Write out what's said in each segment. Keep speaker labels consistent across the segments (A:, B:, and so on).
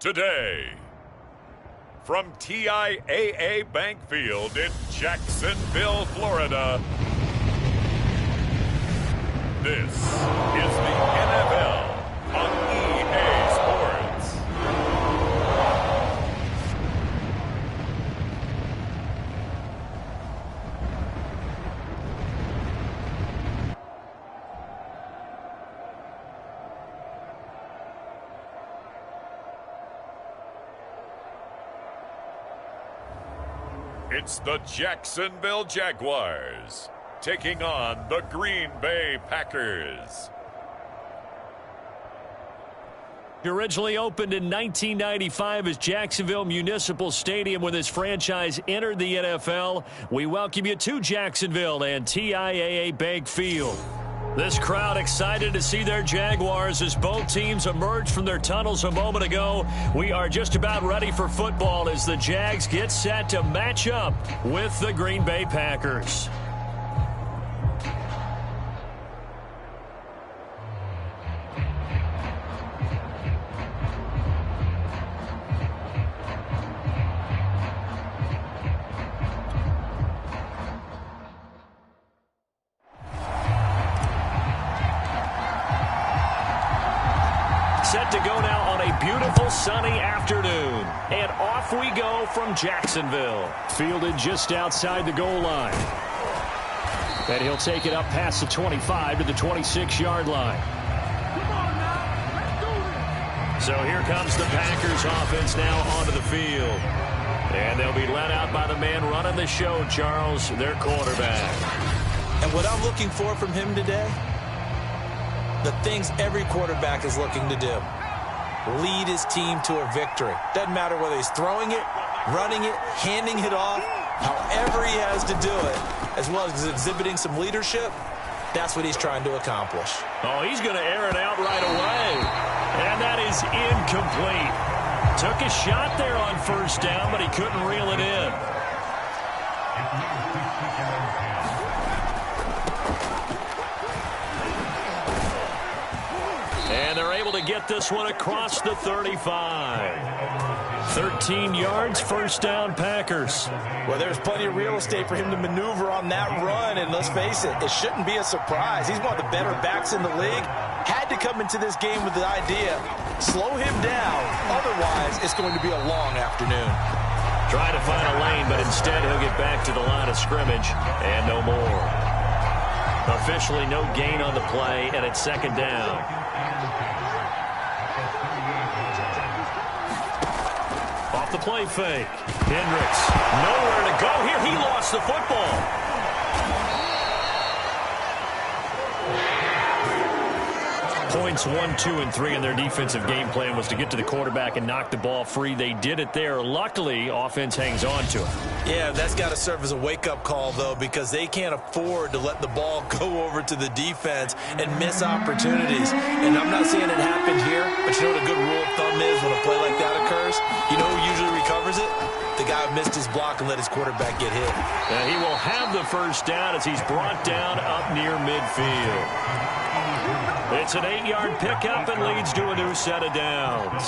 A: today. From TIAA Bank Field in Jacksonville, Florida, this is the NFL on EA Sports. It's the Jacksonville Jaguars taking on the Green Bay Packers.
B: Originally opened in 1995 as Jacksonville Municipal Stadium when this franchise entered the NFL. We welcome you to Jacksonville and TIAA Bank Field. This crowd excited to see their Jaguars as both teams emerged from their tunnels a moment ago. We are just about ready for football as the Jags get set to match up with the Green Bay Packers. Set to go now on a beautiful sunny afternoon. And off we go from Jacksonville. Fielded just outside the goal line. And he'll take it up past the 25 to the 26-yard line. So here comes the Packers offense now onto the field. And they'll be led out by the man running the show, Charles, their quarterback.
C: And what I'm looking for from him today, the things every quarterback is looking to do. Lead his team to a victory. Doesn't matter whether he's throwing it, running it, handing it off, however he has to do it, as well as exhibiting some leadership, that's what he's trying to accomplish.
B: Oh, he's going to air it out right away. And that is incomplete. Took a shot there on first down, but he couldn't reel it in. And they're able to get this one across the 35. 13 yards, first down, Packers.
C: Well, there's plenty of real estate for him to maneuver on that run, and let's face it, it shouldn't be a surprise. He's one of the better backs in the league. Had to come into this game with the idea, slow him down, otherwise it's going to be a long afternoon.
B: Trying to find a lane, but instead he'll get back to the line of scrimmage, and no more. Officially no gain on the play, and it's second down. Off the play fake. Hendricks, nowhere to go here. He lost the football. Points 1, 2, and 3 in their defensive game plan was to get to the quarterback and knock the ball free. They did it there. Luckily, offense hangs on to it.
C: Yeah, that's got to serve as a wake-up call, though, because they can't afford to let the ball go over to the defense and miss opportunities. And I'm not saying it happened here, but you know what a good rule of thumb is when a play like that occurs? You know who usually recovers it? The guy who missed his block and let his quarterback get hit.
B: And he will have the first down as he's brought down up near midfield. It's an 8-yard pickup and leads to a new set of downs.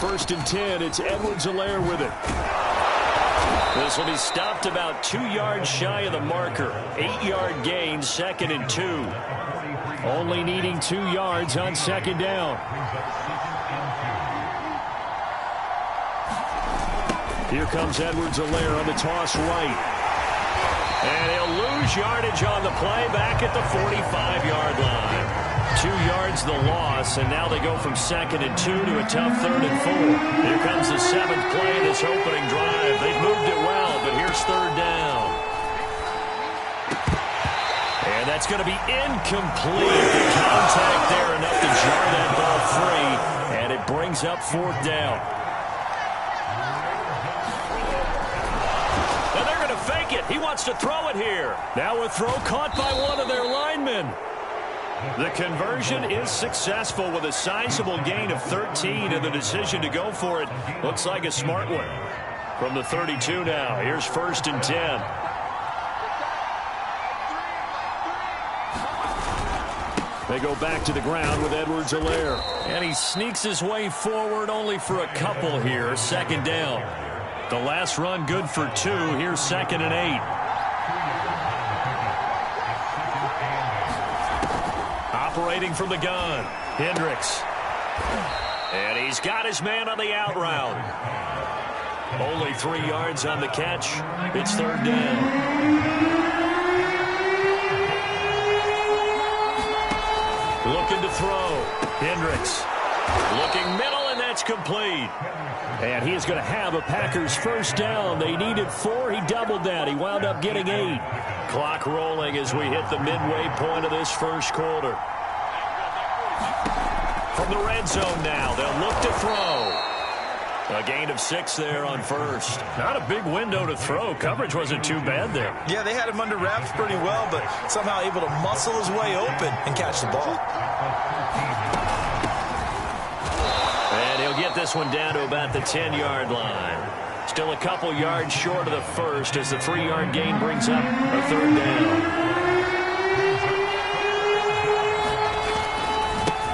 B: First and 10, it's Edwards-Helaire with it. This will be stopped about 2 yards shy of the marker. 8-yard gain, second and 2. Only needing 2 yards on second down. Here comes Edwards-Helaire on the toss right. And he'll lose yardage on the play back at the 45-yard line. 2 yards the loss, and now they go from second and 2 to a tough third and 4. Here comes the 7th play of this opening drive. They've moved it well, but here's third down. And that's going to be incomplete. The contact there enough to jar that ball free, and it brings up fourth down. Fake it. He wants to throw it here. Now a throw caught by one of their linemen. The conversion is successful with a sizable gain of 13, and the decision to go for it looks like a smart one. From the 32 now, here's first and 10. They go back to the ground with Edwards-Helaire. And he sneaks his way forward only for a couple here. Second down. The last run good for 2. Here's 2nd and 8. Operating from the gun. Hendricks. And he's got his man on the out route. Only 3 yards on the catch. It's 3rd down. Looking to throw. Hendricks. Looking middle, and that's complete. And he is going to have a Packers first down. They needed 4. He doubled that. He wound up getting 8. Clock rolling as we hit the midway point of this first quarter. From the red zone now, they'll look to throw. A gain of 6 there on first. Not a big window to throw. Coverage wasn't too bad there.
C: Yeah, they had him under wraps pretty well, but somehow able to muscle his way open and catch the ball.
B: And he'll get this one down to about the 10-yard line. Still a couple yards short of the first as the 3-yard gain brings up a 3rd down.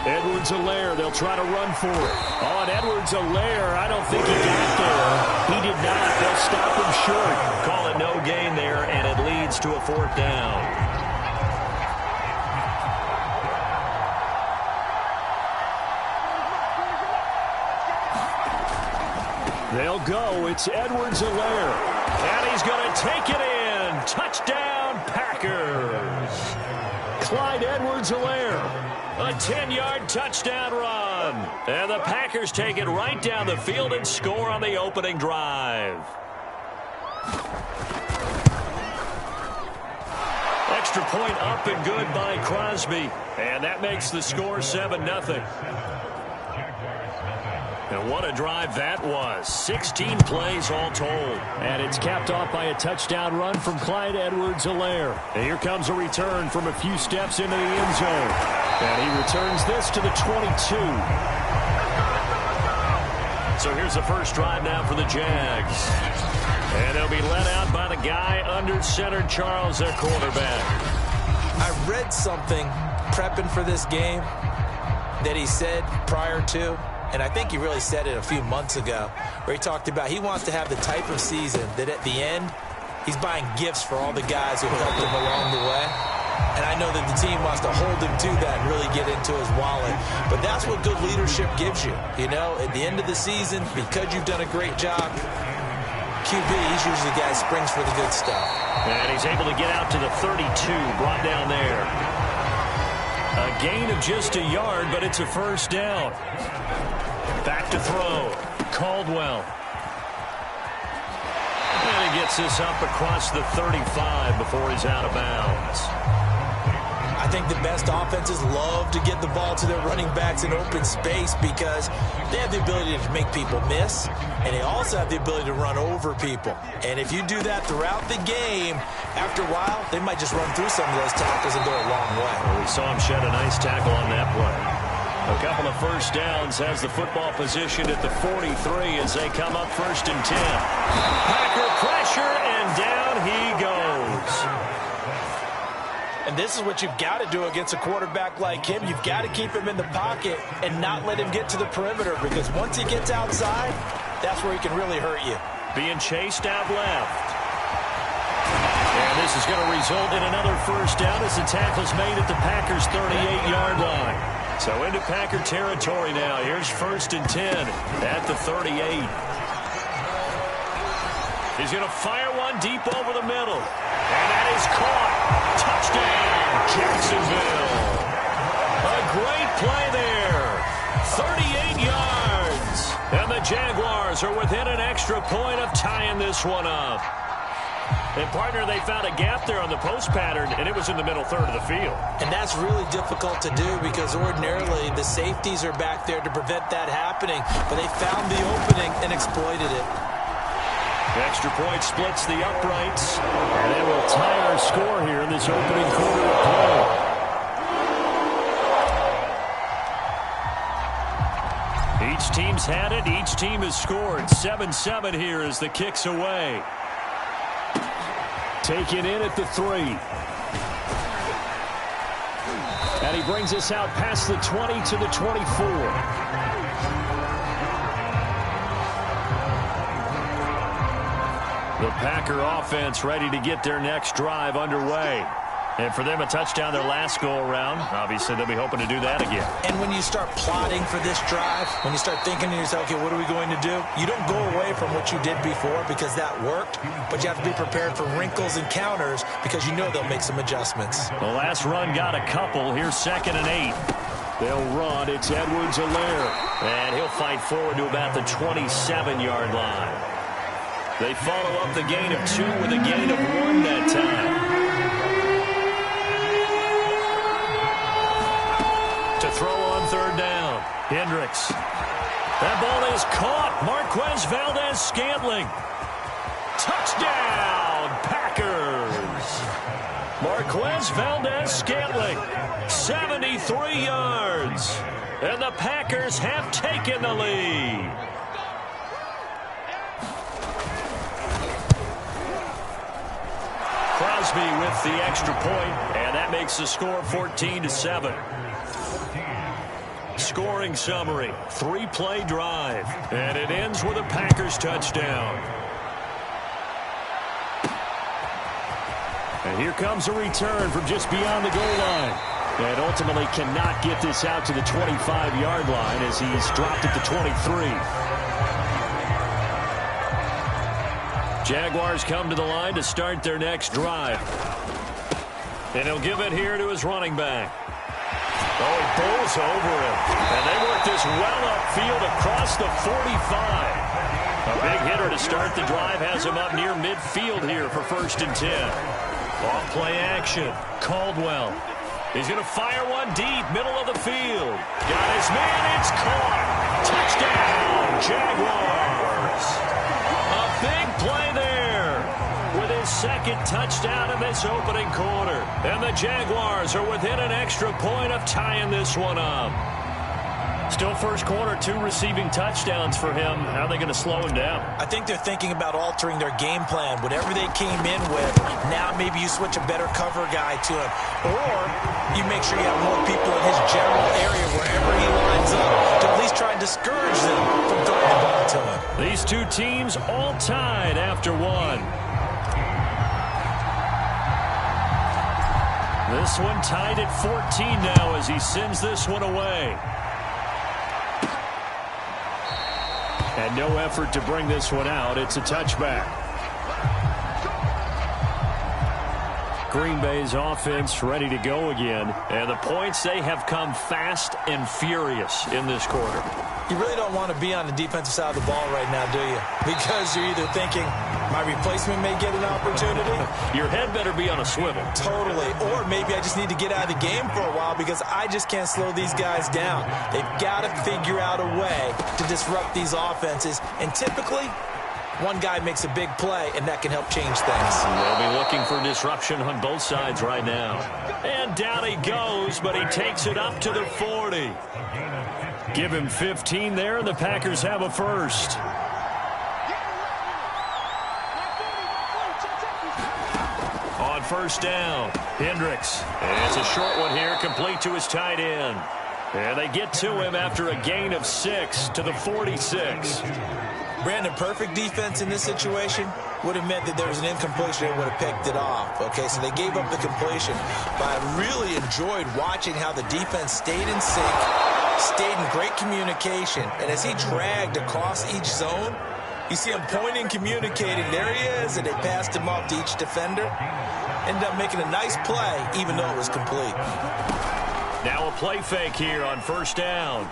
B: Edwards-Helaire, they'll try to run for it. On Edwards-Helaire, I don't think he got there. He did not. They'll stop him short. Call it no gain there, and it leads to a 4th down. They'll go. It's Edwards-Helaire. And he's going to take it in. Touchdown, Packers. Clyde Edwards-Helaire. A 10-yard touchdown run. And the Packers take it right down the field and score on the opening drive. Extra point up and good by Crosby. And that makes the score 7-0. And what a drive that was. 16 plays all told. And it's capped off by a touchdown run from Clyde Edwards-Helaire. And here comes a return from a few steps into the end zone. And he returns this to the 22. So here's the first drive now for the Jags. And they'll be let out by the guy under center, Charles, their quarterback.
C: I read something prepping for this game that he said prior to, and I think he really said it a few months ago, where he talked about he wants to have the type of season that at the end, he's buying gifts for all the guys who helped him along the way. And I know that the team wants to hold him to that and really get into his wallet. But that's what good leadership gives you. You know, at the end of the season, because you've done a great job, QB, he's usually the guy who springs for the good stuff.
B: And he's able to get out to the 32, brought down there. A gain of just a yard, but it's a first down. Back to throw. Caldwell. And he gets this up across the 35 before he's out of bounds.
C: I think the best offenses love to get the ball to their running backs in open space because they have the ability to make people miss, and they also have the ability to run over people. And if you do that throughout the game, after a while, they might just run through some of those tackles and go a long way.
B: Well, we saw him shed a nice tackle on that play. A couple of first downs, has the football position at the 43 as they come up 1st and 10. Packer pressure, and down he goes.
C: And this is what you've got to do against a quarterback like him. You've got to keep him in the pocket and not let him get to the perimeter, because once he gets outside, that's where he can really hurt you.
B: Being chased out left. And this is going to result in another first down as the tackle's made at the Packers' 38-yard line. So into Packer territory now. Here's 1st and 10 at the 38. He's going to fire one deep over the middle. And that is caught. Touchdown, Jacksonville. A great play there. 38 yards. And the Jaguars are within an extra point of tying this one up. And, partner, they found a gap there on the post pattern, and it was in the middle third of the field.
C: And that's really difficult to do because ordinarily the safeties are back there to prevent that happening. But they found the opening and exploited it.
B: Extra point splits the uprights, and it will tie our score here in this opening quarter of play. Each team's had it. Each team has scored. 7-7 here as the kick's away. Taken in at the 3. And he brings us out past the 20 to the 24. The Packer offense ready to get their next drive underway. And for them, a touchdown their last go-around. Obviously, they'll be hoping to do that again.
C: And when you start plotting for this drive, when you start thinking to yourself, okay, what are we going to do? You don't go away from what you did before because that worked, but you have to be prepared for wrinkles and counters because you know they'll make some adjustments.
B: The last run got a couple. Here's 2nd and 8. They'll run. It's Edwards-Helaire. And he'll fight forward to about the 27-yard line. They follow up the gain of 2 with a gain of 1 that time. To throw on 3rd down. Hendricks. That ball is caught. Marquez Valdes-Scantling. Touchdown, Packers. Marquez Valdes-Scantling, 73 yards. And the Packers have taken the lead. Crosby with the extra point, and that makes the score 14-7. Scoring summary, 3-play drive, and it ends with a Packers touchdown. And here comes a return from just beyond the goal line. And ultimately cannot get this out to the 25-yard line as he's dropped at the 23. Jaguars come to the line to start their next drive. And he'll give it here to his running back. Oh, he bowls over him. And they work this well upfield across the 45. A big hitter to start the drive has him up near midfield here for 1st and 10. Off play action. Caldwell. He's going to fire one deep, middle of the field. Got his man. It's caught. Touchdown, Jaguars. A big play there with his 2nd touchdown in this opening quarter. And the Jaguars are within an extra point of tying this one up. Still first quarter, 2 receiving touchdowns for him. How are they going to slow him down?
C: I think they're thinking about altering their game plan. Whatever they came in with, now maybe you switch a better cover guy to him. Or you make sure you have more people in his general area wherever he lines up to at least try and discourage them from throwing the ball to him.
B: These two teams all tied after 1. This one tied at 14 now as he sends this one away. And no effort to bring this one out. It's a touchback. Green Bay's offense ready to go again. And the points, they have come fast and furious in this quarter.
C: You really don't want to be on the defensive side of the ball right now, do you? Because you're either thinking, my replacement may get an opportunity.
B: Your head better be on a swivel.
C: Totally. Or maybe I just need to get out of the game for a while because I just can't slow these guys down. They've got to figure out a way to disrupt these offenses. And typically, one guy makes a big play, and that can help change things.
B: They'll be looking for disruption on both sides right now. And down he goes, but he takes it up to the 40. Give him 15 there, and the Packers have a first. On 1st down, Hendricks. And it's a short one here, complete to his tight end. And they get to him after a gain of 6 to the 46.
C: Brandon, perfect defense in this situation would have meant that there was an incompletion and would have picked it off. Okay, so they gave up the completion. But I really enjoyed watching how the defense stayed in sync, stayed in great communication. And as he dragged across each zone, you see him pointing, communicating. There he is, and they passed him off to each defender. Ended up making a nice play, even though it was complete.
B: Now a play fake here on 1st down.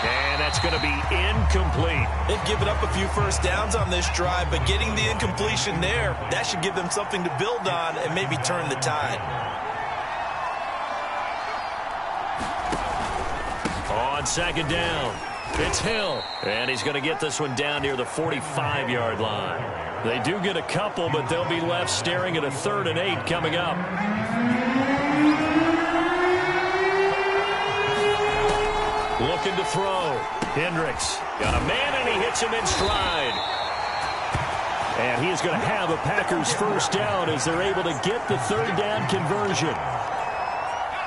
B: And that's going to be incomplete.
C: They've given up a few first downs on this drive, but getting the incompletion there, that should give them something to build on and maybe turn the tide.
B: On 2nd down, it's Hill. And he's going to get this one down near the 45-yard line. They do get a couple, but they'll be left staring at a 3rd and 8 coming up. Looking to throw. Hendricks got a man, and he hits him in stride. And he is going to have a Packers first down as they're able to get the third down conversion.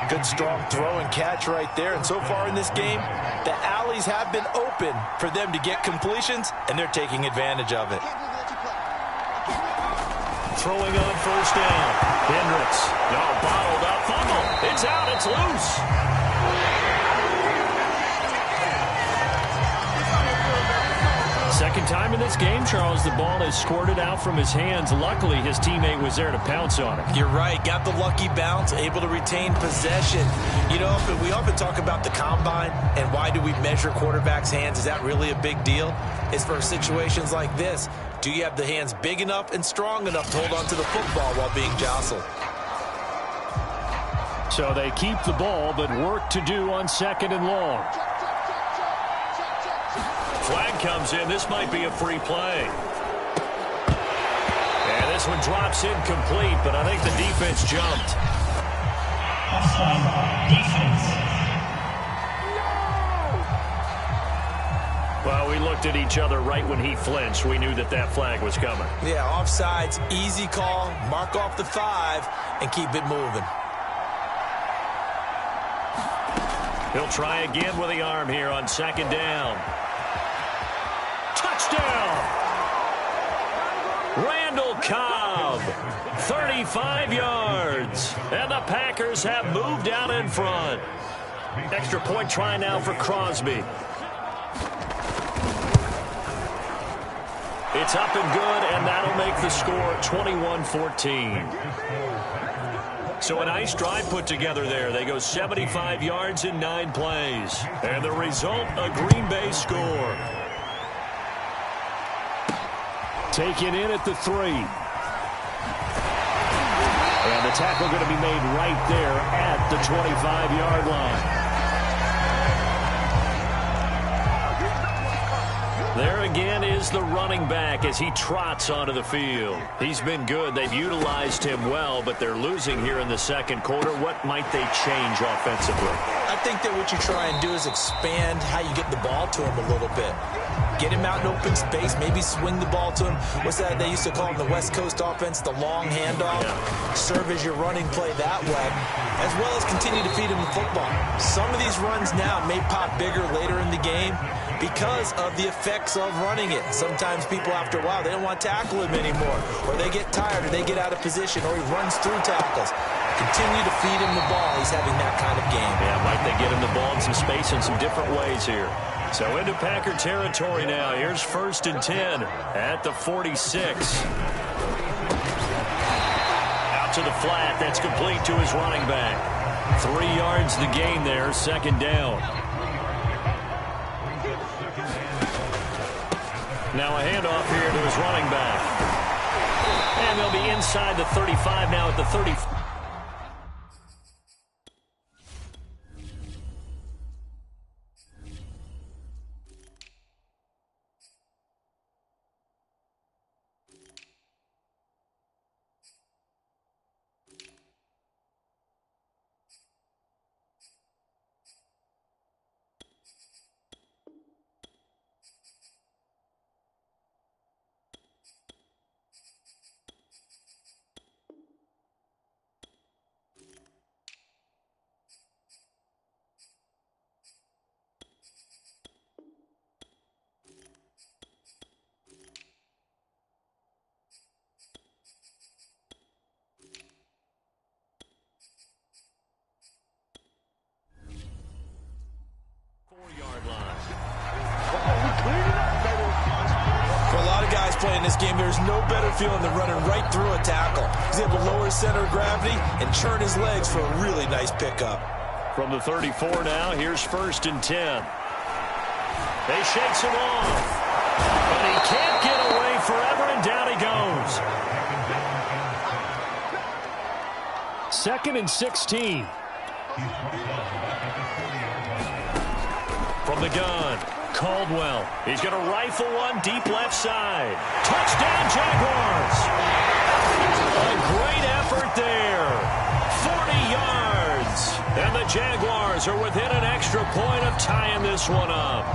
C: Good strong throw and catch right there. And so far in this game, the alleys have been open for them to get completions, and they're taking advantage of it.
B: Throwing on first down. Hendricks. No, bottled up. Fumble. It's out. It's loose. Second time in this game, Charles, the ball has squirted out from his hands. Luckily, his teammate was there to pounce on it.
C: You're right. Got the lucky bounce, able to retain possession. You know, we often talk about the combine and why do we measure quarterbacks' hands. Is that really a big deal? It's for situations like this. Do you have the hands big enough and strong enough to hold on to the football while being jostled?
B: So they keep the ball, but work to do on second and long. Flag comes in. This might be a free play. And this one drops incomplete, but I think the defense jumped.
D: Offside defense.
B: Well, we looked at each other right when he flinched. We knew that that flag was coming.
C: Yeah, offsides, easy call. Mark off the 5 and keep it moving.
B: He'll try again with the arm here on second down. Touchdown! Randall Cobb, 35 yards. And the Packers have moved out in front. Extra point try now for Crosby. It's up and good, and that'll make the score 21-14. So a nice drive put together there. They go 75 yards in 9 plays. And the result, a Green Bay score. Taken in at the 3. And the tackle going to be made right there at the 25-yard line. There again is the running back as he trots onto the field. He's been good. They've utilized him well, but they're losing here in the second quarter. What might they change offensively?
C: I think that what you try and do is expand how you get the ball to him a little bit. Get him out in open space, maybe swing the ball to him. What's that they used to call in the West Coast offense, the long handoff? Yeah. Serve as your running play that way, as well as continue to feed him the football. Some of these runs now may pop bigger later in the game because of the effects of running it. Sometimes people, after a while, they don't want to tackle him anymore, or they get tired, or they get out of position, or he runs through tackles. Continue to feed him the ball. He's having that kind of game.
B: Yeah, might they get him the ball in some space in some different ways here. So into Packer territory now. Here's 1st and 10 at the 46. Out to the flat. That's complete to his running back. 3 yards the gain there. Second down. Now a handoff here to his running back. And they'll be inside the 35 now at the 30.
C: Playing this game, there's no better feeling than running right through a tackle. He's able to lower his center of gravity and churn his legs for a really nice pickup.
B: From the 34 now, here's 1st and 10. They shakes him off, but he can't get away forever, and down he goes. 2nd and 16. From the gun. Caldwell. He's going to rifle one deep left side. Touchdown, Jaguars. A great effort there. 40 yards. And the Jaguars are within an extra point of tying this one up.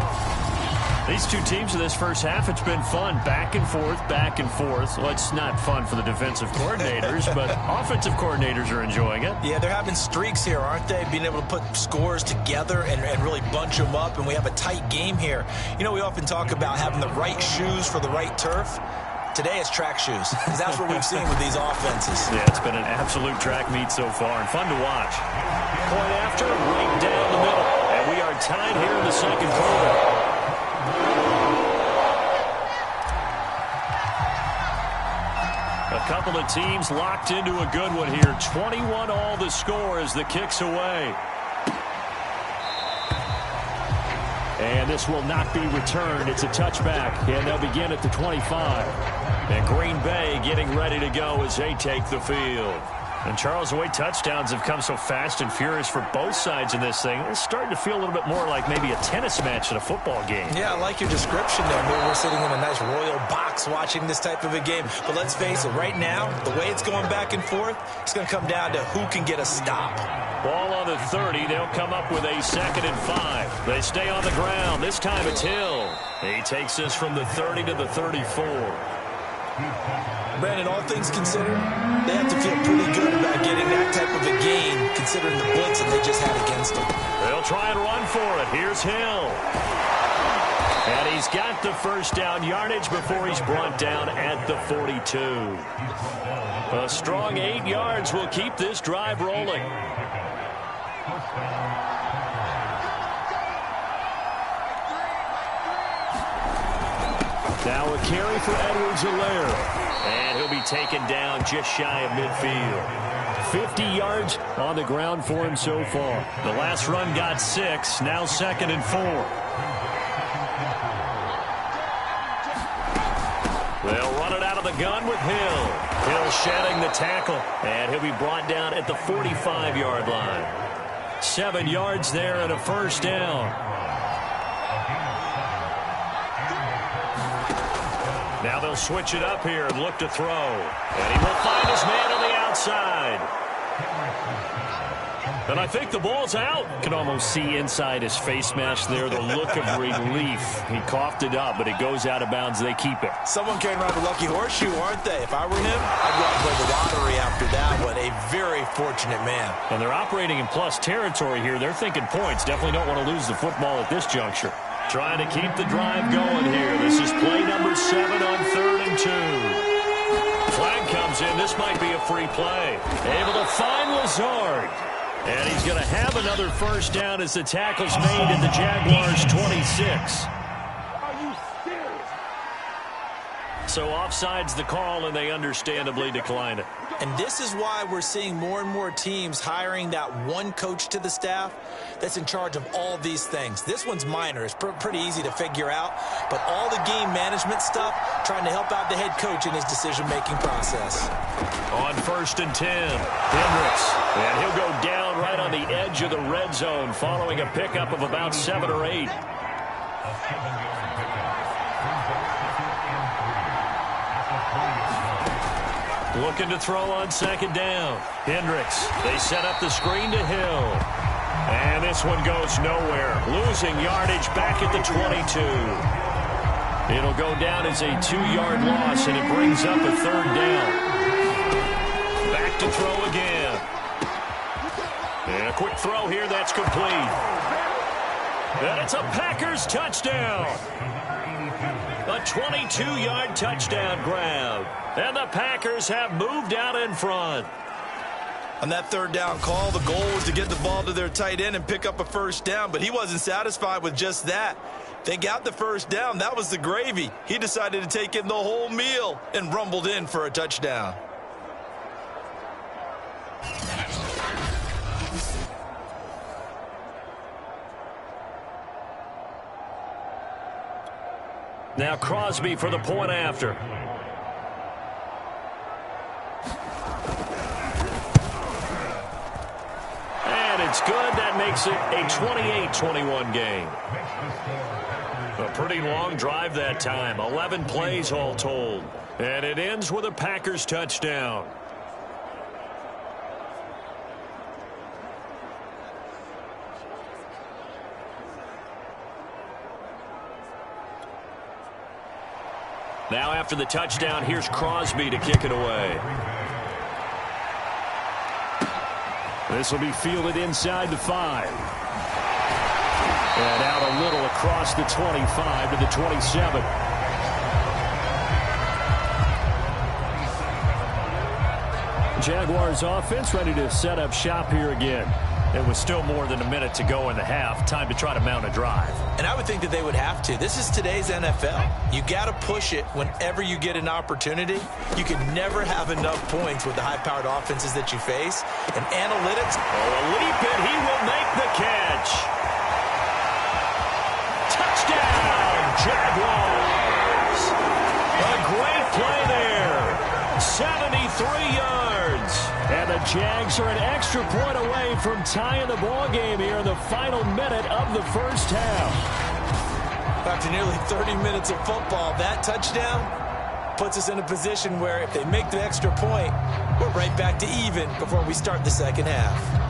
B: These two teams in this first half, it's been fun. Back and forth, back and forth. Well, it's not fun for the defensive coordinators, but offensive coordinators are enjoying it.
C: Yeah, they're having streaks here, aren't they? Being able to put scores together and really bunch them up, and we have a tight game here. You know, we often talk about having the right shoes for the right turf. Today it's track shoes, because that's what we've seen with these offenses.
B: Yeah, it's been an absolute track meet so far, and fun to watch. Point after, right down the middle. And we are tied here in the second quarter. A couple of teams locked into a good one here. 21 all the score as the kick's away. And this will not be returned. It's a touchback, and they'll begin at the 25. And Green Bay getting ready to go as they take the field. And Charles, the way touchdowns have come so fast and furious for both sides in this thing, it's starting to feel a little bit more like maybe a tennis match in a football game. Yeah, I like your description there. We're sitting in a nice royal box watching this type of a game. But let's face it, right now, the way it's going back and forth, it's going to come down to who can get a stop. Ball on the 30. They'll come up with a 2nd and 5. They stay on the ground. This time it's Hill. He takes this from the 30 to the 34. Brandon, all things considered, they have to feel pretty good about getting that type of a gain, considering the blitz that they just had against them. They'll try and run for it. Here's Hill. And he's got the first down yardage before he's brought down at the 42. A strong 8 yards will keep this drive rolling. Now a carry for Edwards-Helaire. And he'll be taken down just shy of midfield. 50 yards on the ground for him so far. The last run got 6. Now 2nd and 4. They'll run it out of the gun with Hill. Hill shedding the tackle. And he'll be brought down at the 45-yard line. 7 yards there and a first down. Now they'll switch it up here and look to throw. And he will find his man on the outside. And I think the ball's out. You can almost see inside his face mask there the look of relief. He coughed it up, but it goes out of bounds. They keep it. Someone carrying around a lucky horseshoe, aren't they? If I were him, I'd go out and play the lottery after that one. A very fortunate man. And they're operating in plus territory here. They're thinking points. Definitely don't want to lose the football at this juncture. Trying to keep the drive going here. This is play number 7 on 3rd and 2. Flag comes in. This might be a free play. Able to find Lazard. And he's going to have another first down as the tackle's made at the Jaguars' 26. So offside's the call, and they understandably decline it. And this is why we're seeing more and more teams hiring that one coach to the staff that's in charge of all these things. This one's minor. It's pretty easy to figure out. But all the game management stuff, trying to help out the head coach in his decision-making process. On 1st and 10, Hendricks. And he'll go down right on the edge of the red zone following a pickup of about 7 or 8. Looking to throw on 2nd down. Hendricks. They set up the screen to Hill. And this one goes nowhere. Losing yardage back at the 22. It'll go down as a 2-yard loss, and it brings up a 3rd down. Back to throw again. And a quick throw here. That's complete. And it's a Packers touchdown. A 22-yard touchdown grab. And the Packers have moved out in front. On that 3rd down call, the goal was to get the ball to their tight end and pick up a first down, but he wasn't satisfied with just that. They got the first down. That was the gravy. He decided to take in the whole meal and rumbled in for a touchdown. Now Crosby for the point after. And it's good. That makes it a 28-21 game. A pretty long drive that time. 11 plays all told. And it ends with a Packers touchdown. Now after the touchdown, here's Crosby to kick it away. This will be fielded inside the 5. And out a little across the 25 to the 27. Jaguars offense ready to set up shop here again. It was still more than a minute to go in the half. Time to try to mount a drive.
C: And I would think that they would have to. This is today's NFL. You got to push it whenever you get an opportunity. You can never have enough points with the high-powered offenses that you face. And analytics.
B: Oh, a leap, and he will make the catch. Touchdown, Jaguars. A great play there. 73 yards. And the Jags are an extra point away from tying the ball game here in the final minute of the first half.
C: After nearly 30 minutes of football, that touchdown puts us in a position where if they make the extra point, we're right back to even before we start the second half.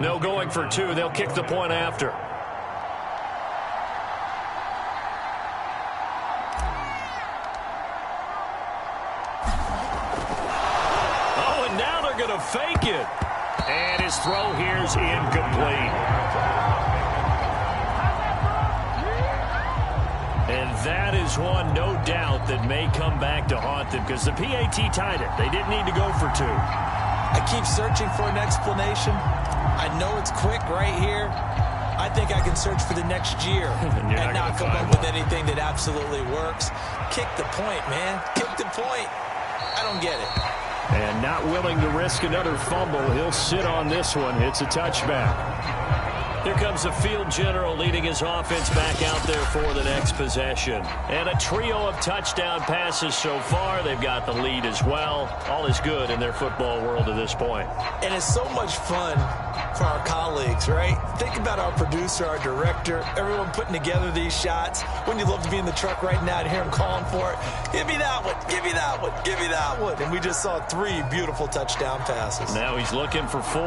B: No going for 2. They'll kick the point after. Oh, and now they're going to fake it. And his throw here's incomplete. And that is one, no doubt, that may come back to haunt them because the PAT tied it. They didn't need to go for 2.
C: I keep searching for an explanation. I know it's quick right here. I think I can search for the next year and not come up with anything that absolutely works. Kick the point, man. Kick the point. I don't get it.
B: And not willing to risk another fumble. He'll sit on this one. It's a touchback. Here comes the field general leading his offense back out there for the next possession. And a trio of touchdown passes so far. They've got the lead as well. All is good in their football world at this point.
C: And it's so much fun for our colleagues, right? Think about our producer, our director, everyone putting together these shots. Wouldn't you love to be in the truck right now and hear him calling for it? Give me that one, give me that one, give me that one. And we just saw 3 beautiful touchdown passes.
B: Now he's looking for 4.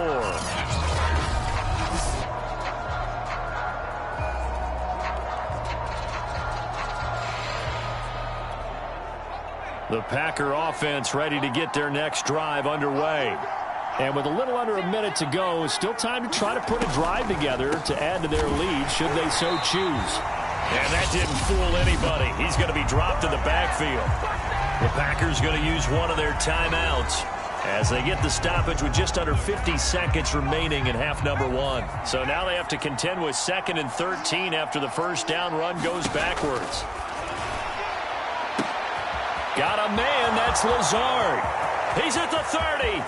B: The Packer offense ready to get their next drive underway. And with a little under a minute to go, still time to try to put a drive together to add to their lead should they so choose. And that didn't fool anybody. He's going to be dropped in the backfield. The Packers going to use one of their timeouts as they get the stoppage with just under 50 seconds remaining in half number 1. So now they have to contend with 2nd and 13 after the first down run goes backwards. Got a man, that's Lazard. He's at the 30.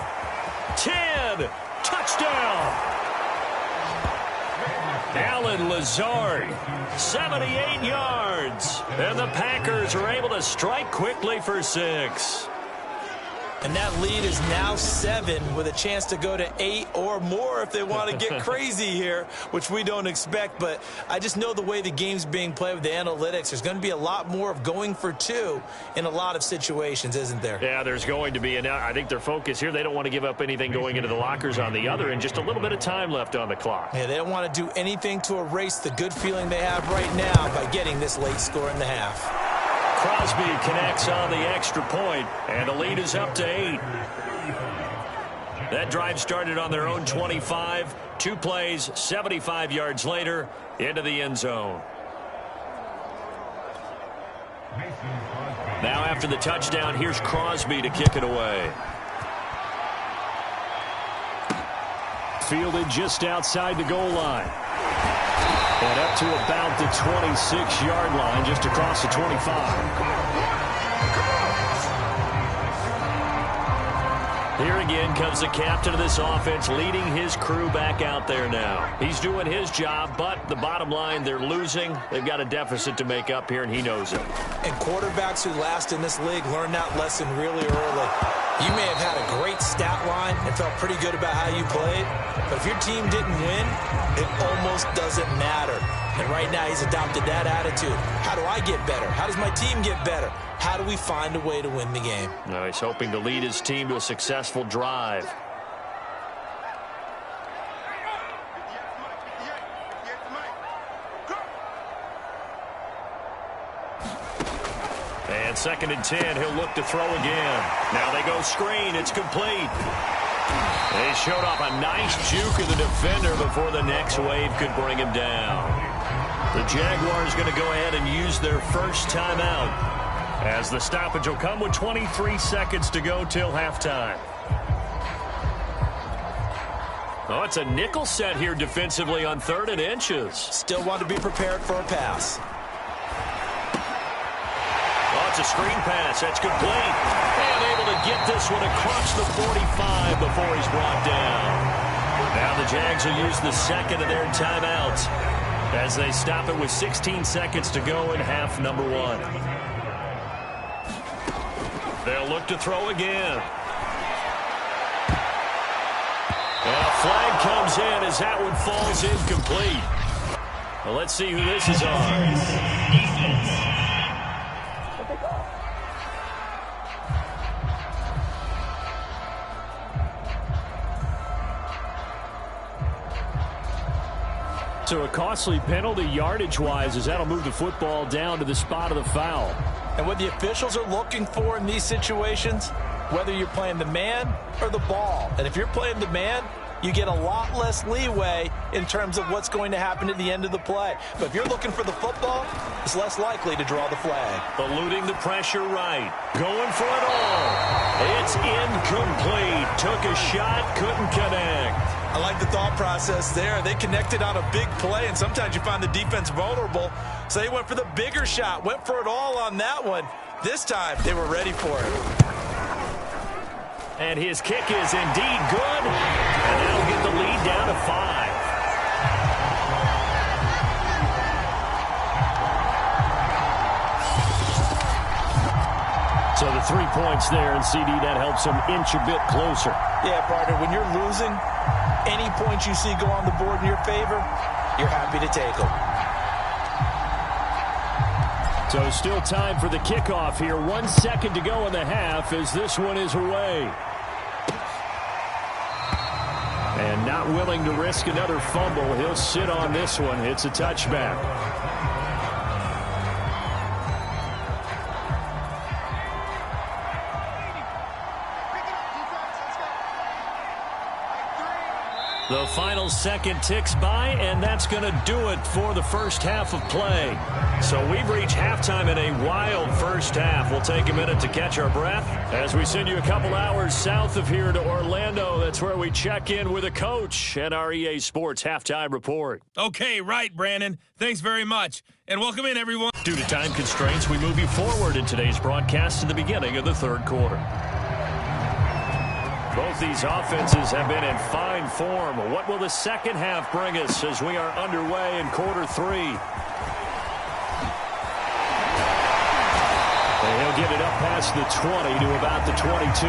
B: 10. Touchdown. Allen Lazard, 78 yards. And the Packers are able to strike quickly for 6.
C: And that lead is now 7 with a chance to go to 8 or more if they want to get crazy here, which we don't expect. But I just know the way the game's being played with the analytics, there's going to be a lot more of going for 2 in a lot of situations, isn't there?
B: Yeah, there's going to be. And I think their focus here, they don't want to give up anything going into the lockers on the other, and just a little bit of time left on the clock.
C: Yeah, they don't want to do anything to erase the good feeling they have right now by getting this late score in the half.
B: Crosby connects on the extra point, and the lead is up to 8. That drive started on their own 25. 2 plays, 75 yards later, into the end zone. Now after the touchdown, here's Crosby to kick it away. Fielded just outside the goal line. And up to about the 26-yard line, just across the 25. Here again comes the captain of this offense, leading his crew back out there now. He's doing his job, but the bottom line, they're losing. They've got a deficit to make up here, and he knows it.
C: And quarterbacks who last in this league learn that lesson really early. You may have had a great stat line and felt pretty good about how you played, but if your team didn't win, it almost doesn't matter. And right now he's adopted that attitude. How do I get better? How does my team get better? How do we find a way to win the game?
B: Now he's hoping to lead his team to a successful drive. And 2nd and 10, he'll look to throw again. Now they go screen. It's complete. They showed off a nice juke of the defender before the next wave could bring him down. The Jaguars going to go ahead and use their first timeout, as the stoppage will come with 23 seconds to go till halftime. Oh, it's a nickel set here defensively on 3rd and inches.
C: Still want to be prepared for a pass.
B: It's a screen pass. That's complete. And able to get this one across the 45 before he's brought down. Now the Jags will use the 2nd of their timeouts as they stop it with 16 seconds to go in half number 1. They'll look to throw again. And a flag comes in as that one falls incomplete. Well, let's see who this is on. So a costly penalty yardage-wise, as that'll move the football down to the spot of the foul.
C: And what the officials are looking for in these situations, whether you're playing the man or the ball. And if you're playing the man, you get a lot less leeway in terms of what's going to happen at the end of the play. But if you're looking for the football, it's less likely to draw the flag.
B: Eluding the pressure right. Going for it all. It's incomplete. Took a shot, couldn't connect.
C: I like the thought process there. They connected on a big play, and sometimes you find the defense vulnerable. So they went for the bigger shot, went for it all on that one. This time, they were ready for it.
B: And his kick is indeed good. And that'll get the lead down to 5. So the 3 points there, and CD, that helps him inch a bit closer.
C: Yeah, partner, when you're losing, any points you see go on the board in your favor, you're happy to take them.
B: So still time for the kickoff here. 1 second to go in the half as this one is away. And not willing to risk another fumble. He'll sit on this one. It's a touchback. The final second ticks by, and that's going to do it for the first half of play. So we've reached halftime in a wild first half. We'll take a minute to catch our breath as we send you a couple hours south of here to Orlando. That's where we check in with a coach and our EA Sports Halftime Report.
D: Okay, right, Brandon. Thanks very much. And welcome in, everyone.
B: Due to time constraints, we move you forward in today's broadcast to the beginning of the third quarter. Both these offenses have been in fine form. What will the second half bring us as we are underway in quarter 3? And he'll get it up past the 20 to about the 22.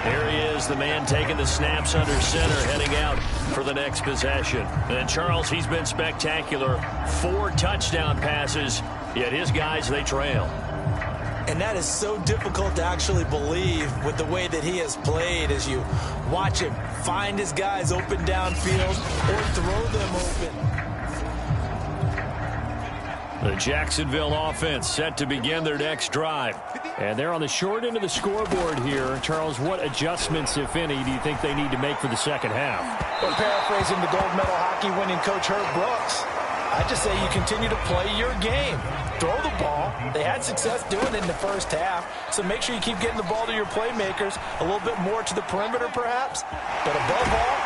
B: Here he is, the man taking the snaps under center, heading out for the next possession. And Charles, he's been spectacular. 4 touchdown passes, yet his guys, they trail.
C: And that is so difficult to actually believe with the way that he has played as you watch him find his guys open downfield or throw them open.
B: The Jacksonville offense set to begin their next drive. And they're on the short end of the scoreboard here. Charles, what adjustments, if any, do you think they need to make for the second half?
C: Well, paraphrasing the gold medal hockey winning coach Herb Brooks, I just say you continue to play your game. Throw the ball. They had success doing it in the first half, so make sure you keep getting the ball to your playmakers, a little bit more to the perimeter perhaps, but above all,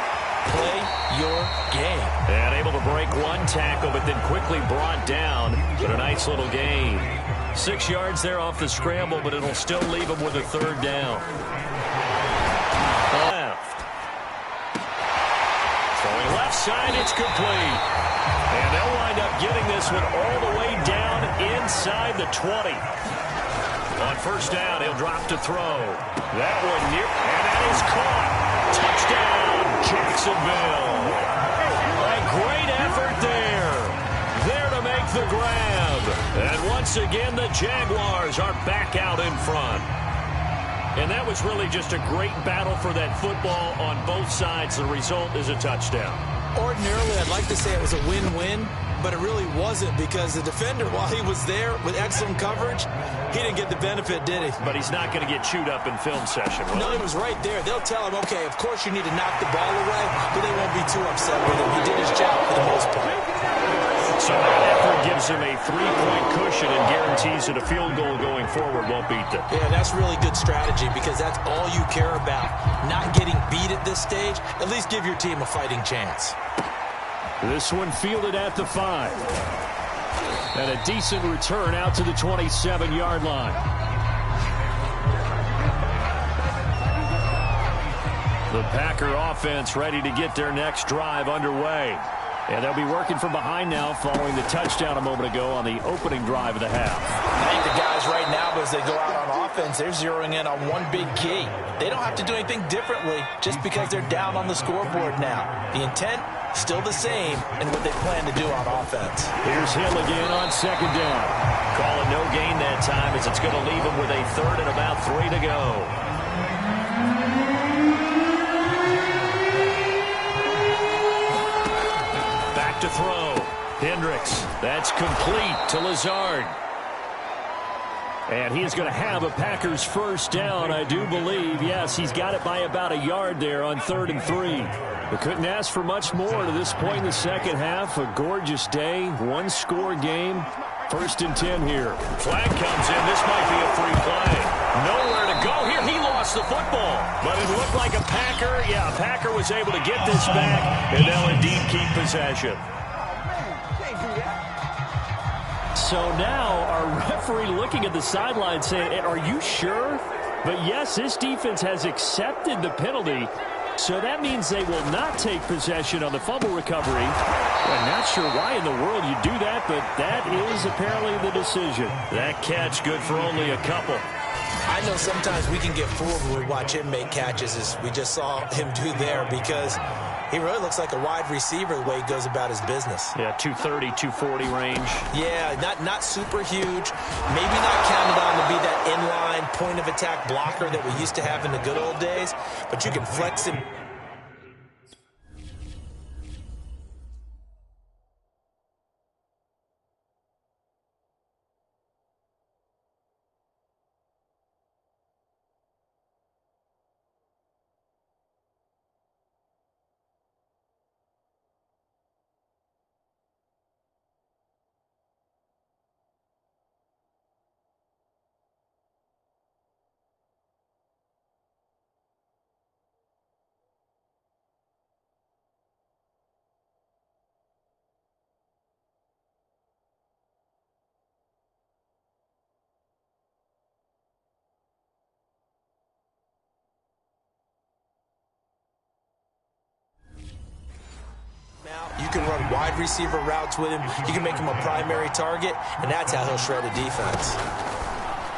C: play your game.
B: And able to break one tackle, but then quickly brought down, but a nice little gain. 6 yards there off the scramble, but it'll still leave them with a third down. Left. Throwing left side, it's complete. And they'll wind up getting this one all the way down inside the 20. On first down, he'll drop to throw. That one near, and that is caught. Touchdown, Jacksonville. A great effort there. There to make the grab. And once again, the Jaguars are back out in front. And that was really just a great battle for that football on both sides. The result is a touchdown.
C: Ordinarily, I'd like to say it was a win-win, but it really wasn't because the defender, while he was there with excellent coverage, he didn't get the benefit, did he?
B: But he's not going to get chewed up in film session, will
C: No, he was right there. They'll tell him, okay, of course you need to knock the ball away, but they won't be too upset with him. He did his job for the most part.
B: So that effort gives him a 3-point cushion and guarantees that a field goal going forward won't beat them.
C: Yeah, that's really good strategy because that's all you care about. Not getting beat at this stage, at least give your team a fighting chance.
B: This one fielded at the 5. And a decent return out to the 27-yard line. The Packer offense ready to get their next drive underway. And they'll be working from behind now following the touchdown a moment ago on the opening drive of the half.
C: I think the guys right now, as they go out on offense, they're zeroing in on one big key. They don't have to do anything differently just because they're down on the scoreboard now. The intent, still the same in what they plan to do on offense.
B: Here's Hill again on second down. Calling no gain that time as it's going to leave him with a third and about 3 to go. To throw. Hendricks. That's complete to Lazard. And he is going to have a Packers first down, I do believe. Yes, he's got it by about a yard there on 3rd and 3. But couldn't ask for much more to this point in the second half. A gorgeous day, one-score game. 1st and 10 here. Flag comes in. This might be a free play. Nowhere to go here. He lost the football. But it looked like a Packer. Yeah, a Packer was able to get this back, and they'll indeed keep possession. So now our referee looking at the sideline saying, are you sure? But yes, this defense has accepted the penalty. So that means they will not take possession on the fumble recovery. I'm not sure why in the world you do that, but that is apparently the decision. That catch good for only a couple.
C: I know sometimes we can get fooled when we watch him make catches, as we just saw him do there, because he really looks like a wide receiver the way he goes about his business.
B: Yeah, 230, 240 range.
C: Yeah, not super huge. Maybe not counted on to be that inline point-of-attack blocker that we used to have in the good old days, but you can flex him. You can run wide receiver routes with him. You can make him a primary target, and that's how he'll shred a defense.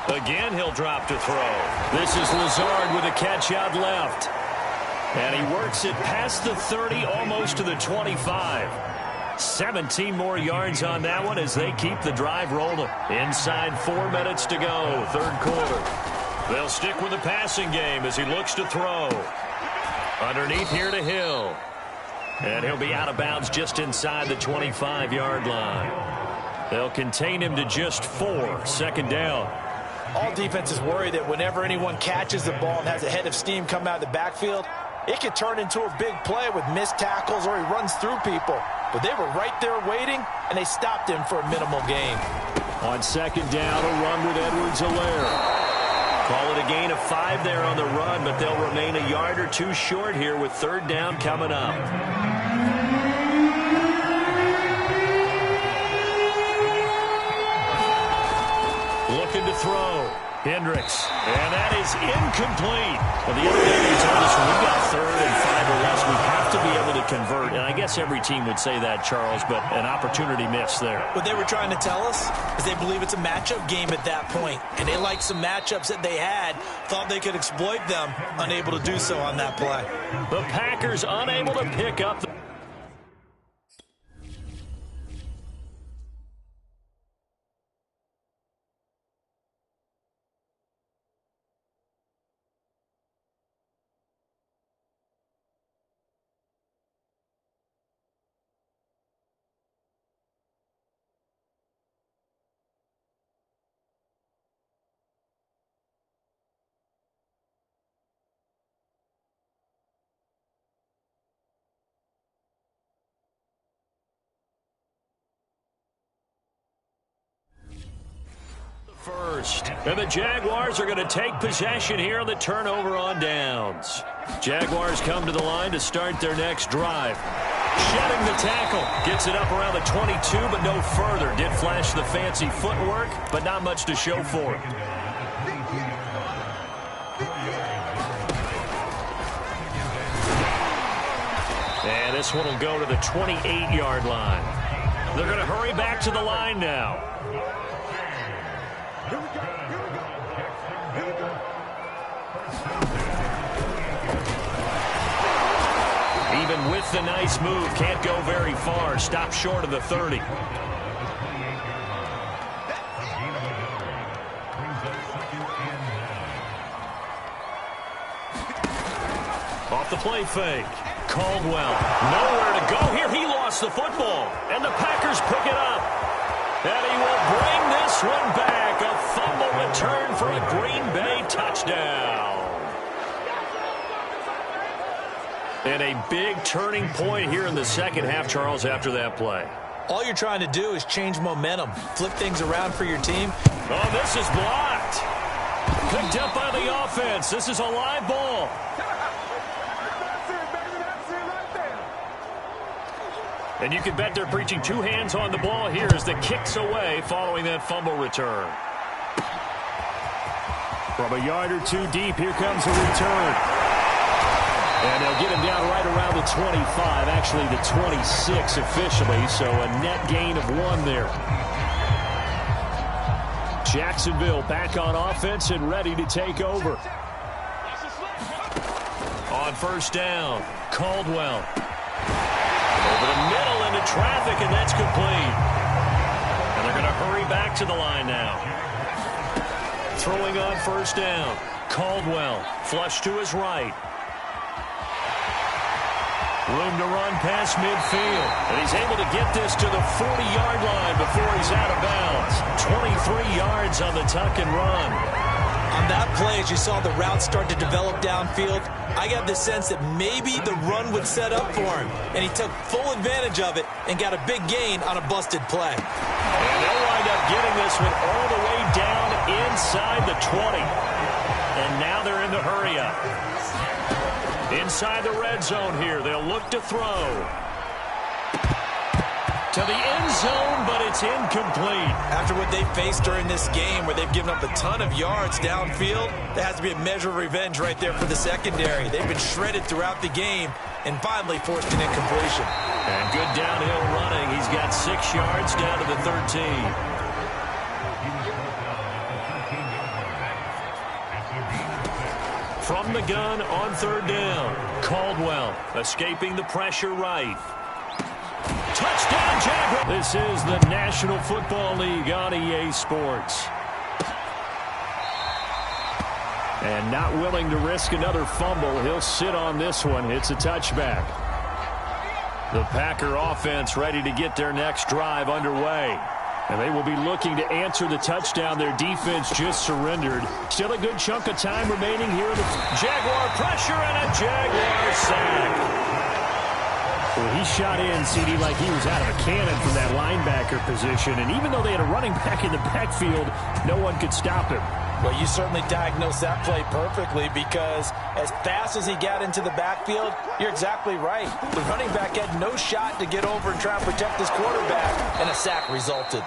B: Again, he'll drop to throw. This is Lazard with a catch out left. And he works it past the 30, almost to the 25. 17 more yards on that one as they keep the drive rolling. Inside 4 minutes to go, 3rd quarter. They'll stick with the passing game as he looks to throw. Underneath here to Hill. And he'll be out of bounds just inside the 25-yard line. They'll contain him to just 4, 2nd down.
C: All defenses worry that whenever anyone catches the ball and has a head of steam come out of the backfield, it could turn into a big play with missed tackles or he runs through people. But they were right there waiting, and they stopped him for a minimal gain.
B: On 2nd down, a run with Edwards-Helaire. Call it a gain of 5 there on the run, but they'll remain a yard or 2 short here with 3rd down coming up. Looking to throw. Hendricks looks, and that is incomplete. Well, the other day you told us when we got 3rd and 5 or less, we have to be able to convert. And I guess every team would say that, Charles, but an opportunity missed there.
C: What they were trying to tell us is they believe it's a matchup game at that point, and they liked some matchups that they had, thought they could exploit them, unable to do so on that play.
B: The Packers unable to pick up the first. And the Jaguars are going to take possession here on the turnover on downs. Jaguars come to the line to start their next drive. Shedding the tackle. Gets it up around the 22, but no further. Did flash the fancy footwork, but not much to show for it. And this one will go to the 28-yard line. They're going to hurry back to the line now. Even with the nice move, can't go very far. Stop short of the 30. Off the play fake. Caldwell, nowhere to go here. He lost the football, and the Packers pick it up. And he will bring this one back. A fumble return for a Green Bay touchdown. And a big turning point here in the second half, Charles, after that play.
C: All you're trying to do is change momentum, flip things around for your team.
B: Oh, this is blocked. Picked up by the offense. This is a live ball. And you can bet they're preaching two hands on the ball here as the kick's away following that fumble return. From a yard or two deep, here comes a return. And they'll get him down right around the 25, actually the 26 officially, so a net gain of 1 there. Jacksonville back on offense and ready to take over. On first down, Caldwell. Over the middle into traffic, and that's complete. And they're going to hurry back to the line now. Throwing on first down, Caldwell, flush to his right. Room to run past midfield. And he's able to get this to the 40-yard line before he's out of bounds. 23 yards on the tuck and run.
C: On that play, as you saw the route start to develop downfield, I got the sense that maybe the run would set up for him. And he took full advantage of it and got a big gain on a busted play.
B: And they'll wind up getting this one all the way down inside the 20. And now they're in the hurry-up. Inside the red zone here, they'll look to throw. To the end zone, but it's incomplete.
C: After what they faced during this game where they've given up a ton of yards downfield, there has to be a measure of revenge right there for the secondary. They've been shredded throughout the game and finally forced an incompletion.
B: And good downhill running. He's got 6 yards down to the 13. From the gun on third down, Caldwell escaping the pressure right. Touchdown, Jaguars! This is the National Football League on EA Sports. And not willing to risk another fumble, he'll sit on this one. It's a touchback. The Packer offense ready to get their next drive underway. And they will be looking to answer the touchdown their defense just surrendered. Still a good chunk of time remaining here. The Jaguar pressure and a Jaguar sack. Well, he shot in, CD, like he was out of a cannon from that linebacker position. And even though they had a running back in the backfield, no one could stop him.
C: Well, you certainly diagnosed that play perfectly because as fast as he got into the backfield, you're exactly right. The running back had no shot to get over and try and protect his quarterback, and a sack resulted.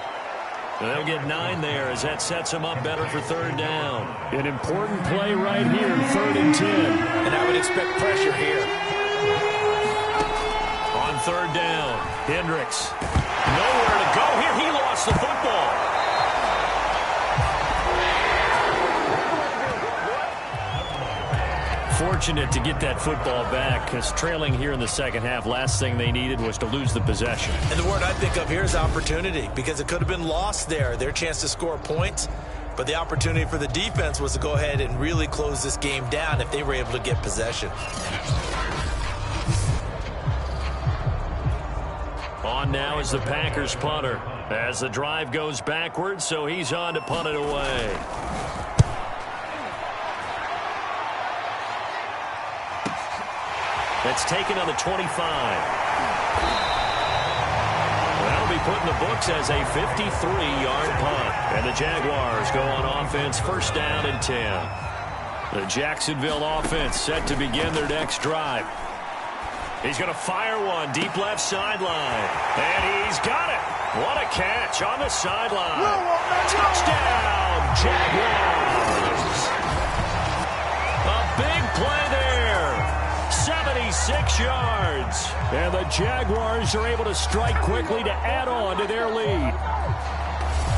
B: They'll get 9 there as that sets them up better for third down. An important play right here, 3rd and 10.
C: And I would expect pressure here.
B: On 3rd down, Hendricks. Nowhere to go here. He lost the football. Fortunate to get that football back because trailing here in the second half, last thing they needed was to lose the possession.
C: And the word I think of here is opportunity, because it could have been lost there. Their chance to score points, but the opportunity for the defense was to go ahead and really close this game down if they were able to get possession.
B: On now is the Packers punter as the drive goes backwards, so he's on to punt it away. That's taken on the 25. That'll be put in the books as a 53-yard punt. And the Jaguars go on offense, 1st down and 10. The Jacksonville offense set to begin their next drive. He's going to fire one deep left sideline. And he's got it. What a catch on the sideline. Touchdown, Jaguars. A big play there. 76 yards. And the Jaguars are able to strike quickly to add on to their lead.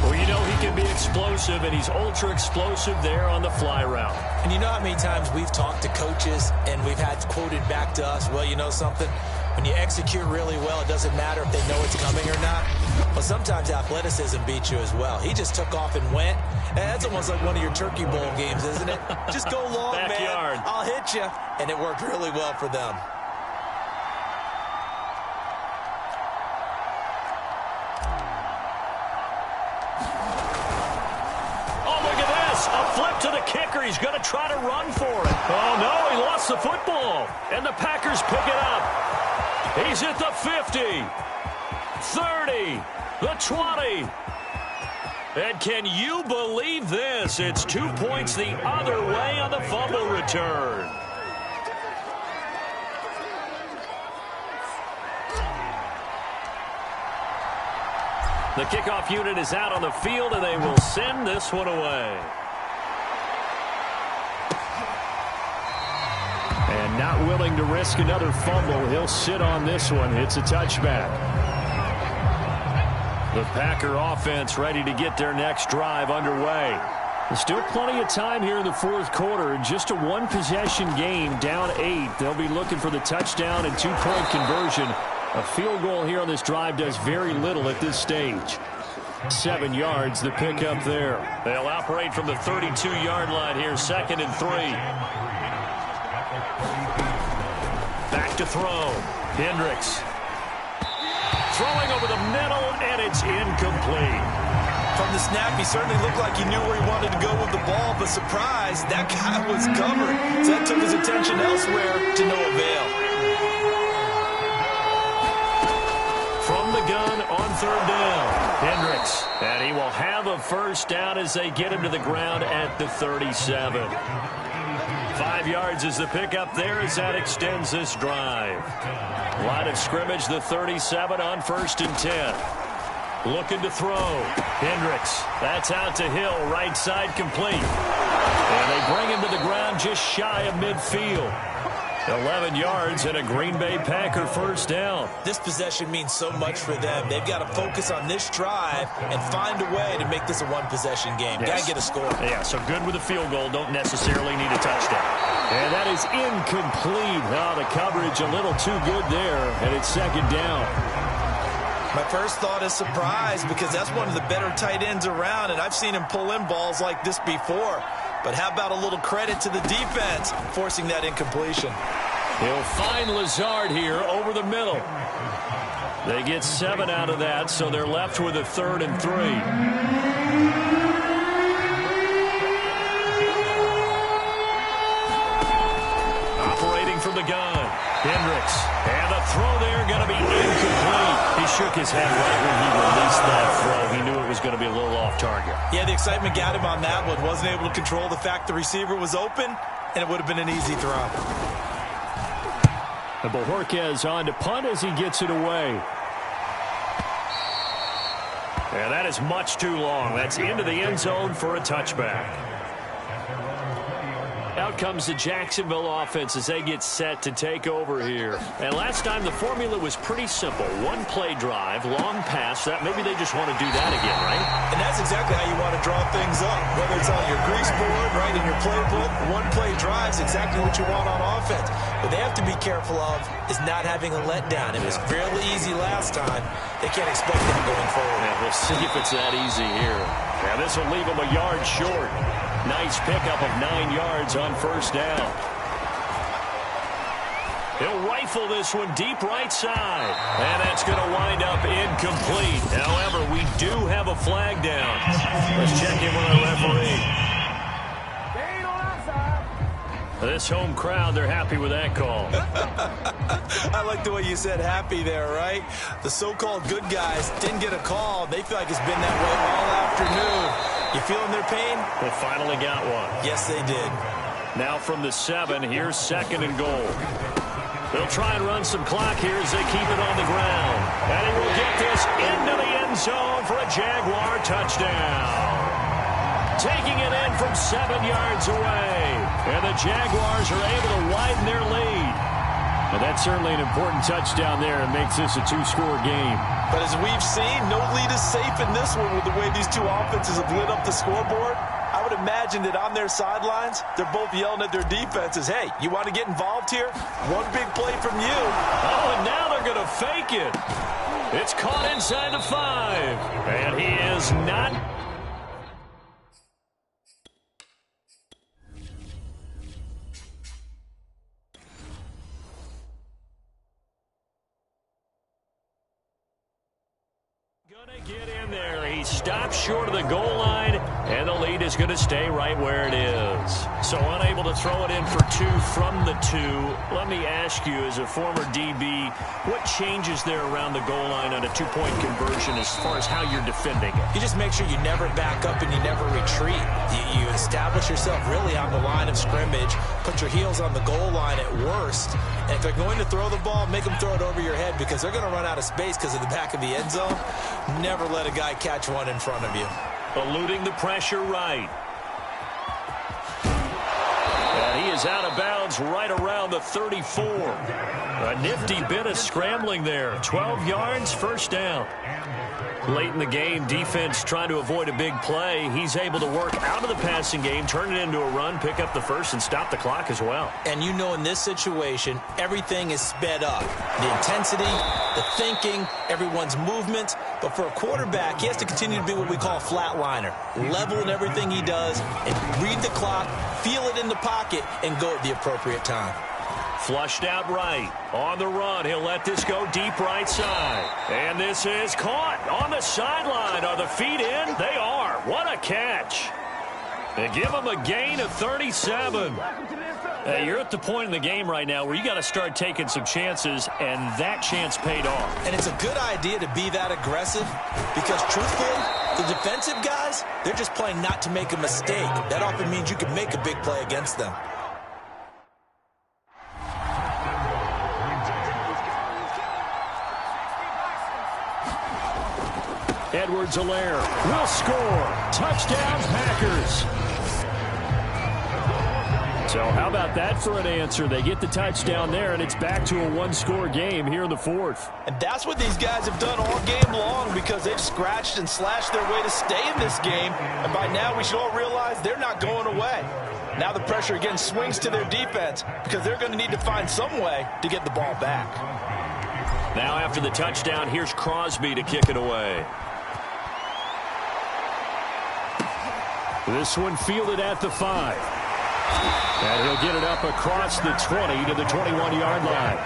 B: Well, you know he can be explosive, and he's ultra explosive there on the fly route.
C: And you know how many times we've talked to coaches and we've had quoted back to us, well, you know something? When you execute really well, it doesn't matter if they know it's coming or not. But sometimes athleticism beats you as well. He just took off and went. And that's almost like one of your Turkey Bowl games, isn't it? Just go long,
B: Backyard.
C: man. I'll hit you. And it worked really well for them.
B: Oh, look at this. A flip to the kicker. He's going to try to run for it. Oh, no, he lost the football. And the Packers pick it up. He's at the 50, 30, the 20. And can you believe this? It's 2 points the other way on the fumble return. The kickoff unit is out on the field, and they will send this one away. And not willing to risk another fumble, he'll sit on this one. It's a touchback. The Packer offense ready to get their next drive underway. There's still plenty of time here in the 4th quarter. Just a one-possession game, down 8. They'll be looking for the touchdown and 2-point conversion. A field goal here on this drive does very little at this stage. 7 yards, the pickup there. They'll operate from the 32-yard line here, 2nd and 3. Back to throw. Hendricks. Throwing over the middle, and it's incomplete.
C: From the snap, he certainly looked like he knew where he wanted to go with the ball, but surprise, that guy was covered. So that took his attention elsewhere to no avail.
B: From the gun on 3rd down, Hendricks. And he will have a 1st down as they get him to the ground at the 37. 5 yards is the pickup there as that extends this drive. Line of scrimmage, the 37 on 1st and 10. Looking to throw. Hendricks. That's out to Hill. Right side complete. And they bring him to the ground just shy of midfield. 11 yards and a Green Bay Packer 1st down.
C: This possession means so much for them. They've got to focus on this drive and find a way to make this a one-possession game.
B: Yes.
C: Got to get a score.
B: Yeah, so good with a field goal. Don't necessarily need a touchdown. And that is incomplete. Oh, the coverage a little too good there, and it's 2nd down.
C: My first thought is surprise, because that's one of the better tight ends around, and I've seen him pull in balls like this before. But how about a little credit to the defense forcing that incompletion?
B: He'll find Lazard here over the middle. They get 7 out of that, so they're left with a 3rd and 3. Operating from the gun, Hendricks. And the throw there going to be incomplete. He shook his head right when he released that throw. He knew it was going to be a little off target.
C: Yeah, the excitement got him on that one. Wasn't able to control the fact the receiver was open, and it would have been an easy throw.
B: And Bojorquez on to punt as he gets it away. And that is much too long. That's into the end zone for a touchback. Out comes the Jacksonville offense as they get set to take over here. And last time the formula was pretty simple. One play drive, long pass. That maybe they just want to do that again, right?
C: And that's exactly how you want to draw things up. Whether it's on your grease board, right, in your playbook, one play drive is exactly what you want on offense. What they have to be careful of is not having a letdown. It was fairly easy last time. They can't expect that going forward.
B: Yeah, we'll see if it's that easy here. Now this will leave them a yard short. Nice pickup of 9 yards on first down. He'll rifle this one deep right side. And that's going to wind up incomplete. However, we do have a flag down. Let's check in with our referee. This home crowd, they're happy with that call.
C: I like the way you said happy there, right? The so-called good guys didn't get a call. They feel like it's been that way all afternoon. You feeling their pain?
B: They finally got one.
C: Yes, they did.
B: Now from the 7, here's 2nd and goal. They'll try and run some clock here as they keep it on the ground. And he will get this into the end zone for a Jaguar touchdown. Taking it in from 7 yards away. And the Jaguars are able to widen their lead. And that's certainly an important touchdown there and makes this a 2-score game.
C: But as we've seen, no lead is safe in this one with the way these two offenses have lit up the scoreboard. I would imagine that on their sidelines, they're both yelling at their defenses, hey, you want to get involved here? One big play from you.
B: Oh, and now they're going to fake it. It's caught inside the 5. And he is not. Get in there. He stops short of the goal line, and the lead is going to stay right where it is. So unable to throw it in for 2 from the 2. Let me ask you, as a former DB, what changes there around the goal line on a 2-point conversion as far as how you're defending it?
C: You just make sure you never back up and you never retreat. You establish yourself really on the line of scrimmage, put your heels on the goal line at worst, and if they're going to throw the ball, make them throw it over your head because they're going to run out of space because of the back of the end zone. Never let a guy catch one in front of you.
B: Eluding the pressure right. And he is out of bounds right around the 34. A nifty bit of scrambling there. 12 yards, first down. Late in the game, defense trying to avoid a big play. He's able to work out of the passing game, turn it into a run, pick up the first, and stop the clock as well.
C: And you know in this situation, everything is sped up. The intensity, the thinking, everyone's movement. But for a quarterback, he has to continue to be what we call a flatliner. Level in everything he does, and read the clock, feel it in the pocket, and go at the appropriate time.
B: Flushed out right. On the run, he'll let this go deep right side. And this is caught on the sideline. Are the feet in? They are. What a catch. They give him a gain of 37. You're at the point in the game right now where you got to start taking some chances, and that chance paid off.
C: And it's a good idea to be that aggressive because, truthfully, the defensive guys, they're just playing not to make a mistake. That often means you can make a big play against them.
B: Edwards-Helaire will score. Touchdown, Packers. So how about that for an answer? They get the touchdown there, and it's back to a 1-score game here in the 4th.
C: And that's what these guys have done all game long because they've scratched and slashed their way to stay in this game. And by now, we should all realize they're not going away. Now the pressure again swings to their defense because they're going to need to find some way to get the ball back.
B: Now after the touchdown, here's Crosby to kick it away. This one fielded at the 5. And he'll get it up across the 20 to the 21-yard line.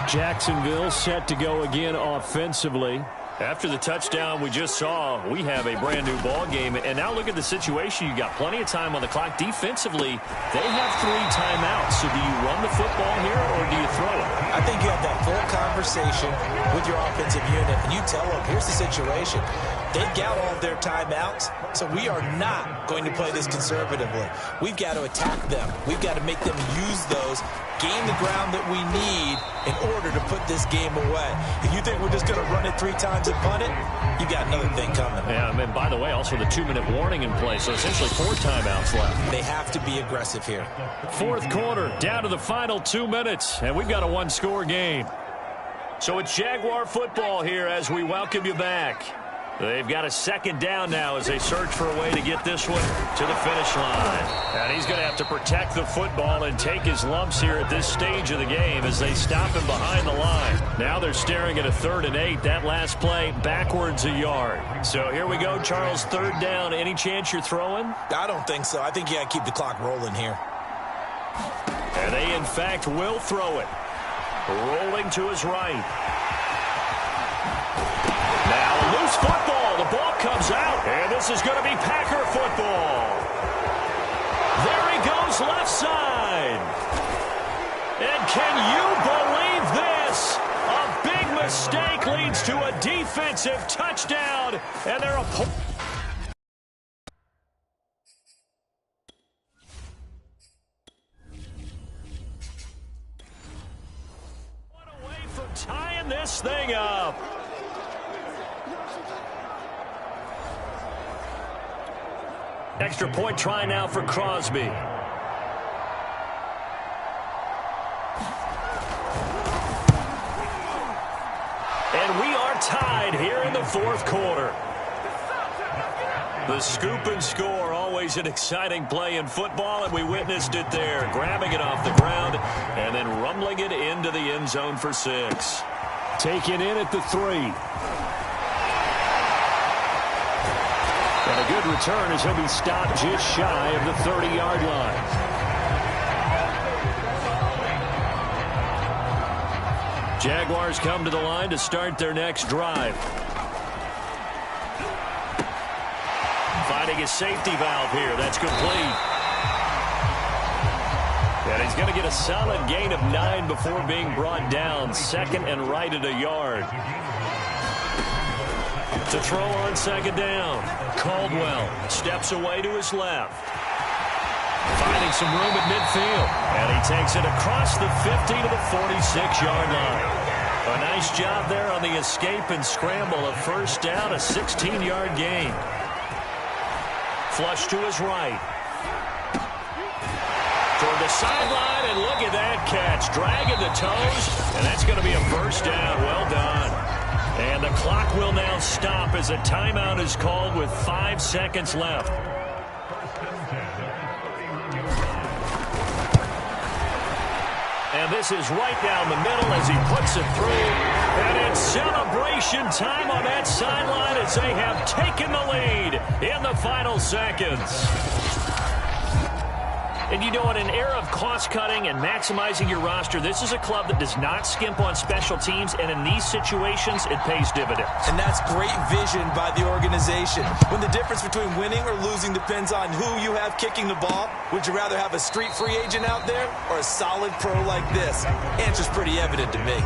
B: Jacksonville set to go again offensively. After the touchdown we just saw, we have a brand-new ball game. And now look at the situation. You got plenty of time on the clock. Defensively, they have 3 timeouts. So do you run the football here or do you throw it?
C: I think you have that full conversation with your offensive unit, and you tell them, here's the situation. They've got all of their timeouts, so we are not going to play this conservatively. We've got to attack them. We've got to make them use those, gain the ground that we need in order to put this game away. If you think we're just going to run it 3 times and punt it, you got another thing coming.
B: Yeah, and by the way, also the 2-minute warning in place, so essentially 4 timeouts left.
C: They have to be aggressive here.
B: Fourth quarter, down to the final 2 minutes, and we've got a one-score game. So it's Jaguar football here as we welcome you back. They've got a second down now as they search for a way to get this one to the finish line. And he's going to have to protect the football and take his lumps here at this stage of the game as they stop him behind the line. Now they're staring at a 3rd and 8. That last play backwards a yard. So here we go, Charles, 3rd down. Any chance you're throwing?
C: I don't think so. I think you got to keep the clock rolling here.
B: And they, in fact, will throw it. Rolling to his right. Now loose football. The ball comes out. And this is going to be Packer football. There he goes left side. And can you believe this? A big mistake leads to a defensive touchdown. And they're away from tying this thing up. Extra point try now for Crosby. And we are tied here in the 4th quarter. The scoop and score, always an exciting play in football, and we witnessed it there. Grabbing it off the ground and then rumbling it into the end zone for 6. Taken in at the 3. And a good return as he'll be stopped just shy of the 30-yard line. Jaguars come to the line to start their next drive. Finding a safety valve here. That's complete. And he's going to get a solid gain of 9 before being brought down. 2nd and right at a yard. To throw on 2nd down. Caldwell steps away to his left. Finding some room at midfield. And he takes it across the 50 to the 46-yard line. A nice job there on the escape and scramble. A 1st down, a 16-yard gain. Flush to his right. Toward the sideline, and look at that catch. Dragging the toes, and that's going to be a 1st down. Well done. And the clock will now stop as a timeout is called with 5 seconds left. And this is right down the middle as he puts it through. And it's celebration time on that sideline as they have taken the lead in the final seconds. And you know, in an era of cost-cutting and maximizing your roster, this is a club that does not skimp on special teams, and in these situations, it pays dividends.
C: And that's great vision by the organization. When the difference between winning or losing depends on who you have kicking the ball, would you rather have a street free agent out there or a solid pro like this? Answer's pretty evident to me.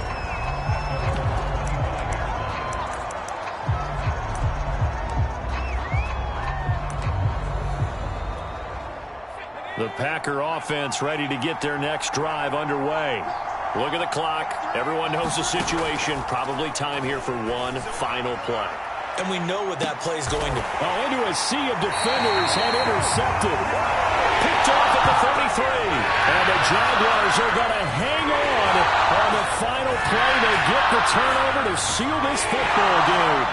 B: The Packer offense ready to get their next drive underway. Look at the clock. Everyone knows the situation. Probably time here for one final play.
C: And we know what that play is going to be.
B: Oh, into a sea of defenders and intercepted. Picked off at the 33. And the Jaguars are going to hang on the final play to get the turnover to seal this football game.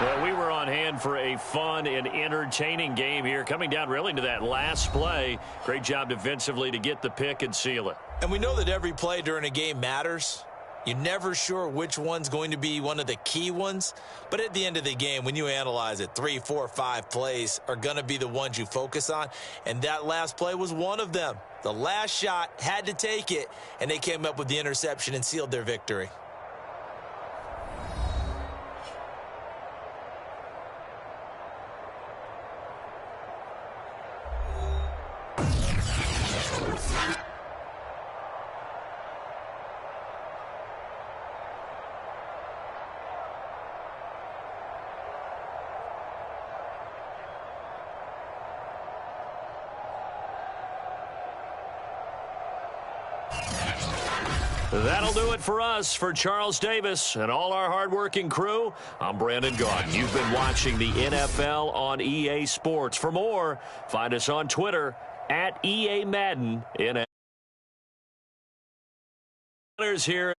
B: Well, we were on hand for a fun and entertaining game here. Coming down really to that last play. Great job defensively to get the pick and seal it.
C: And we know that every play during a game matters. You're never sure which one's going to be one of the key ones. But at the end of the game, when you analyze it, 3, 4, 5 plays are going to be the ones you focus on. And that last play was one of them. The last shot had to take it, and they came up with the interception and sealed their victory.
B: That'll do it for us. For Charles Davis and all our hardworking crew, I'm Brandon Gaudin. You've been watching the NFL on EA Sports. For more, find us on Twitter at EA Madden. Here